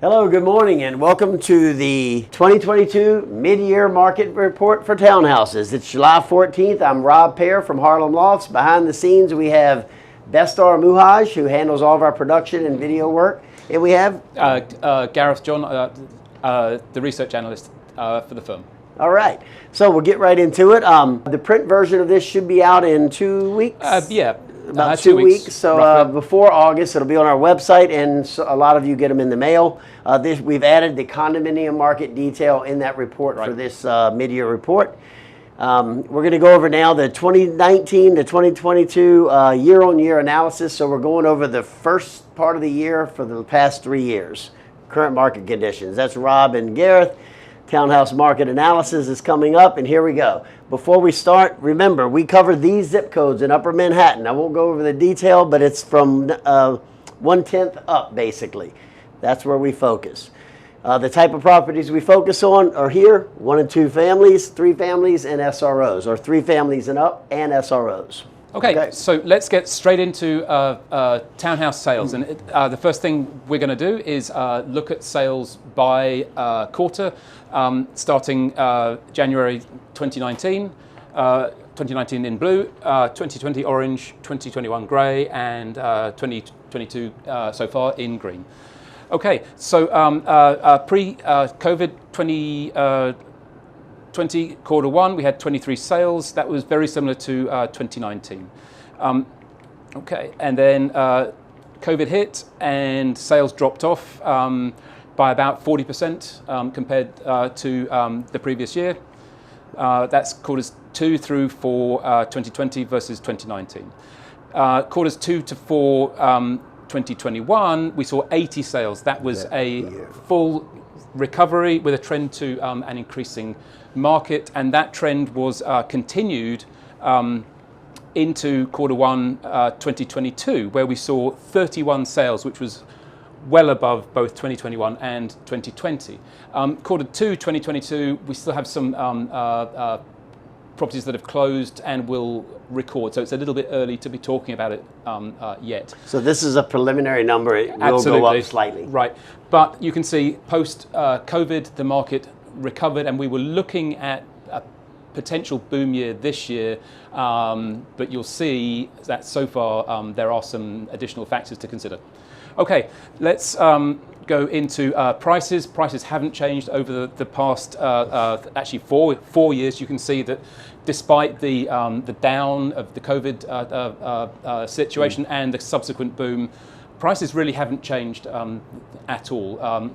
Hello, good morning, and welcome to the 2022 Mid-Year Market Report for Townhouses. It's July 14th. I'm Robb from Harlem Lofts. Behind the scenes, we have S.R.O, who handles all of our production and video work. And we have Gareth John, the research analyst for the firm. All right, so we'll get right into it. The print version of this should be out in 2 weeks. About 2 weeks. So before August, it'll be on our website, and so a lot of you get them in the mail. We've added the condominium market detail in that report for this mid-year report. We're going to go over now the 2019 to 2022 year-on-year analysis. So we're going over the first part of the year for the past 3 years, current market conditions. That's Robb and Gareth. Townhouse market analysis is coming up, and here we go. Before we start, remember, we cover these zip codes in Upper Manhattan. I won't go over the detail, but it's from 1/10 up, basically. That's where we focus. The type of properties we focus on are here: 1 and 2 families, 3 families, and S.R.Os, or 3 families and up, and S.R.Os. Okay, so let's get straight into townhouse sales. And the first thing we're going to do is look at sales by quarter, starting January 2019, 2019 in blue, 2020 orange, 2021 grey, and 2022 so far in green. Okay, so pre-COVID 2020 quarter one, we had 23 sales. That was very similar to 2019. Okay, and then COVID hit and sales dropped off by about 40% compared to the previous year. That's quarters 2 through 4 2020 versus 2019. Quarters 2 to 4 2021, we saw 80 sales. That was a full recovery with a trend to an increasing market, and that trend was continued into quarter 1 2022, where we saw 31 sales, which was well above both 2021 and 2020. Quarter 2 2022, we still have some properties that have closed and will record, so it's a little bit early to be talking about it yet. So this is a preliminary number. It will go up slightly. Right, but you can see post-COVID, the market recovered, and we were looking at a potential boom year this year, but you'll see that so far there are some additional factors to consider. Okay, let's go into prices. Prices haven't changed over the past actually four years. You can see that despite the down of the COVID situation and the subsequent boom, prices really haven't changed at all.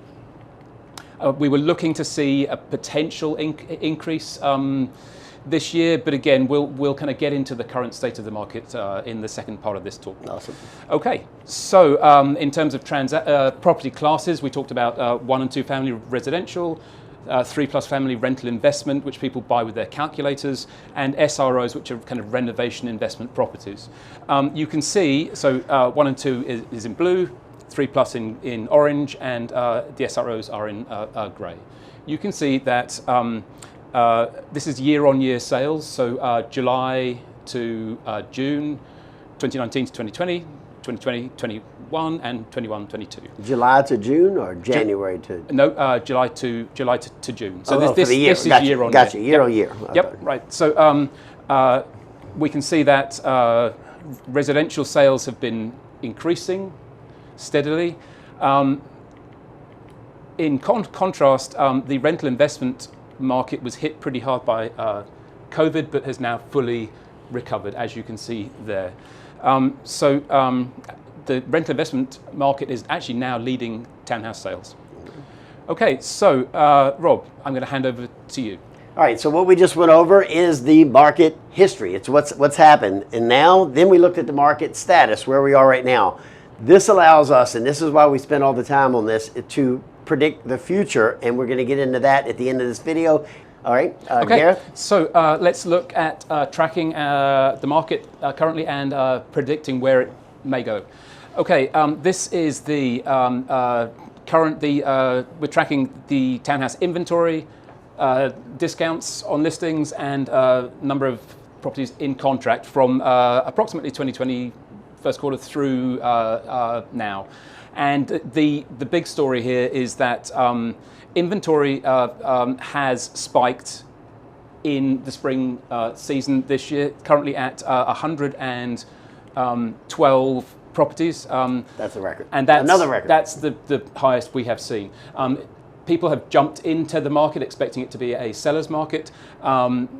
We were looking to see a potential increase this year, but again, we'll kind of get into the current state of the market in the second part of this talk. Awesome. Okay, so in terms of property classes, we talked about 1 and 2 family residential, 3+ family rental investment, which people buy with their calculators, and S.R.Os, which are kind of renovation investment properties. You can see, so 1 and 2 is in blue, 3+ in orange, and the S.R.Os are in grey. You can see that this is year-on-year sales, so July to June, 2019 to 2020, 2020, 21, and 21, 22. July to June or January to? No, July to June. So this is year-on-year. Gotcha, year-on-year. Yep, right. So we can see that residential sales have been increasing steadily. In contrast, the rental investment market was hit pretty hard by COVID, but has now fully recovered, as you can see there. The rental investment market is actually now leading townhouse sales. Okay, so Rob, I'm going to hand over to you. All right, so what we just went over is the market history. It's what's happened. And now, then we looked at the market status, where we are right now. This allows us, and this is why we spend all the time on this, to predict the future, and we're going to get into that at the end of this video. All right, okay. Gareth? So let's look at tracking the market currently and predicting where it may go. Okay, this is the we're tracking the townhouse inventory, discounts on listings, and number of properties in contract from approximately 2020 first quarter through now. And the big story here is that inventory has spiked in the spring season this year, currently at 112 properties. That's a record. And that's another record. That's the highest we have seen. People have jumped into the market expecting it to be a seller's market.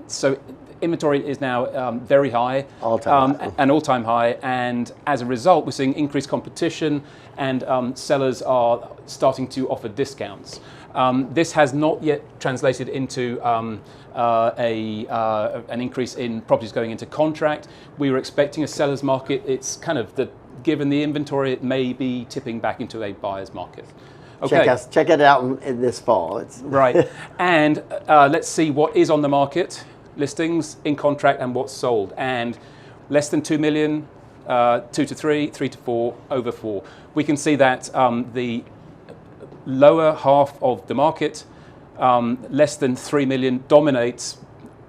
So inventory is now very high, an all-time high, and as a result, we're seeing increased competition, and sellers are starting to offer discounts. This has not yet translated into an increase in properties going into contract. We were expecting a seller's market. It's kind of given the inventory, it may be tipping back into a buyer's market. Okay. Check it out in this fall. Right. And let's see what is on the market, listings, in contract, and what's sold. And less than 2 million, 2 to 3, 3 to 4, over 4. We can see that the lower half of the market, less than 3 million, dominates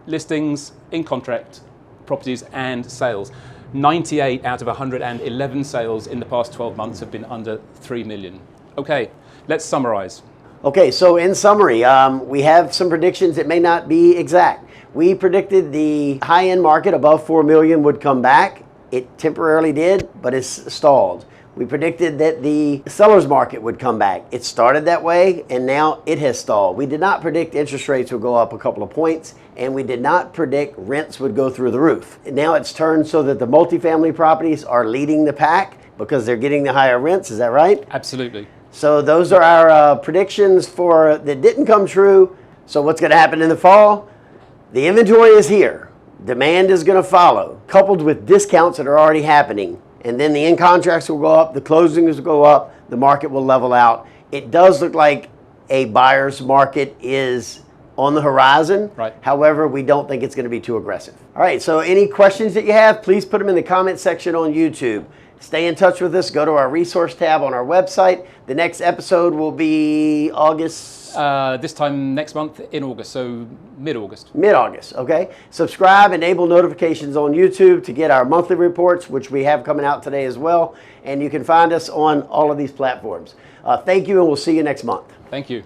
listings, in contract properties, and sales. 98 out of 111 sales in the past 12 months have been under 3 million. Okay. Let's summarize. Okay, so in summary, we have some predictions that may not be exact. We predicted the high-end market above 4 million would come back. It temporarily did, but it's stalled. We predicted that the seller's market would come back. It started that way, and now it has stalled. We did not predict interest rates would go up a couple of points, and we did not predict rents would go through the roof. Now it's turned so that the multifamily properties are leading the pack because they're getting the higher rents. Is that right? Absolutely. So those are our predictions that didn't come true. So what's going to happen in the fall? The inventory is here. Demand is going to follow, coupled with discounts that are already happening. And then the in-contracts will go up, the closings will go up, the market will level out. It does look like a buyer's market is on the horizon. Right. However, we don't think it's going to be too aggressive. All right, so any questions that you have, please put them in the comment section on YouTube. Stay in touch with us. Go to our resource tab on our website. The next episode will be August. This time next month in August, so mid-August. Mid-August, okay. Subscribe, enable notifications on YouTube to get our monthly reports, which we have coming out today as well. And you can find us on all of these platforms. Thank you, and we'll see you next month. Thank you.